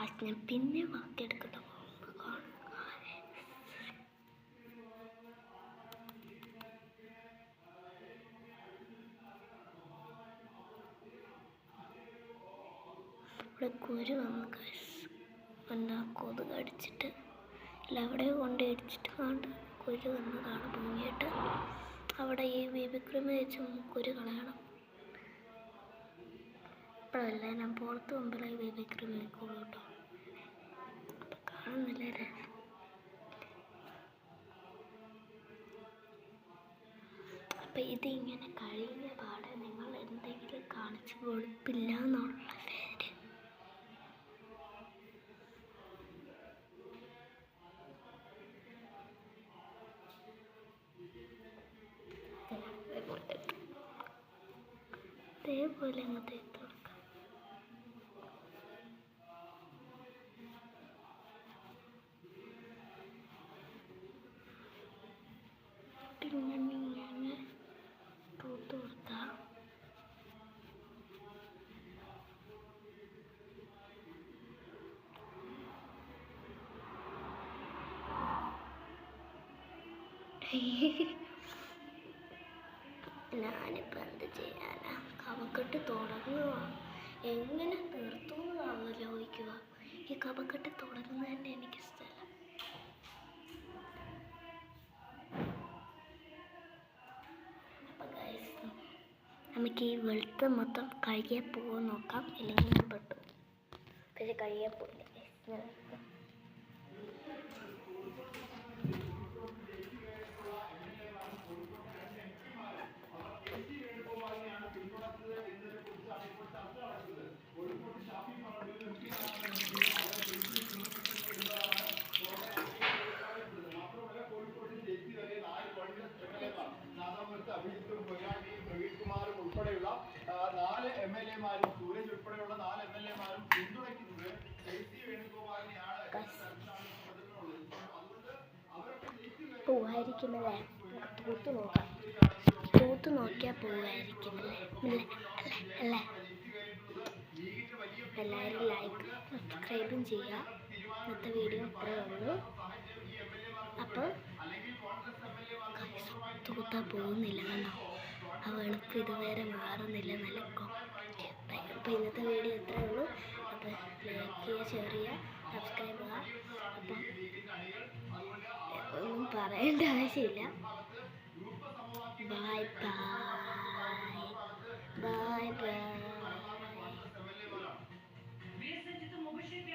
Last ഞാൻ പിന്നെ ബാക്കിയെടുക്കട്ടെ. ഇവിടെ കുരു വന്ന് എന്താ കൊതുക് അടിച്ചിട്ട് എല്ലാവിടെയും കൊണ്ട് ഇടിച്ചിട്ട് കണ്ട് കുരു വന്നതാണ് പൊങ്ങിയിട്ട്. അവിടെ ഈ ബേബി ക്രീം വെച്ച് കുരു കളയണം. ഇപ്പോഴല്ല, ഞാൻ പുറത്ത് മുമ്പിൽ ഈ ബേബി ക്രീം വെക്കുള്ളൂ കേട്ടോ. അപ്പം കാണുന്നില്ലേ? അപ്പം ഇതിങ്ങനെ കഴിഞ്ഞ പാടെ നിങ്ങൾ എന്തെങ്കിലും കാണിച്ച് വെളുപ്പില്ല എന്നുള്ള പേര് അതേപോലെ അങ്ങ് തേത്ത് കൊടുക്കാം. ഇങ്ങനെ തൂത്ത് കൊടുത്താൽ ഞാനിപ്പോൾ എന്ത് ചെയ്യാനാ? കഫക്കെട്ട് തുടങ്ങുക, എങ്ങനെ തീർത്തു ആലോചിക്കുക. ഈ കഫക്കെട്ട് തുടങ്ങുന്നത് തന്നെ എനിക്കിഷ്ടമല്ല. അപ്പം ഗൈസ്, നമുക്ക് ഈ വെളുത്ത് മൊത്തം കഴുകിയാൽ പോകാൻ നോക്കാം. ഇല്ലെങ്കിൽ ഞാൻ പെട്ടു. പക്ഷെ കഴുകിയാൽ പോയില്ല. ഉൾപ്പെടെയുള്ള 4 MLA-മാരും സൂരജ് ഉൾപ്പെടെയുള്ള 4 MLA-മാരും പിന്തുണയ്ക്കുന്നത് പോവായിരിക്കുന്നല്ലേ? തൂത്ത് നോക്കാം. തൂത്ത് നോക്കിയാൽ പോവായിരിക്കുന്നല്ലേ? അല്ലേ? എല്ലാവരും ലൈക്ക് സബ്സ്ക്രൈബും ചെയ്യുക. ഇന്നത്തെ വീഡിയോ ഇത്രയേ ഉള്ളൂ. അപ്പോൾ തൂത്താൽ പോകുന്നില്ല കണ്ടോ? ആ വെളുപ്പ് ഇതുവരെ മാറുന്നില്ല. നല്ല അപ്പോൾ ഇന്നത്തെ വീഡിയോ ഇത്രയേ ഉള്ളൂ. അപ്പോൾ ലൈക്ക് ചെയ്യുക, ഷെയർ ചെയ്യുക, സബ്സ്ക്രൈബ് ചെയ്യുക. അപ്പം ഒന്നും പറയേണ്ട ആവശ്യമില്ല. Bye bye.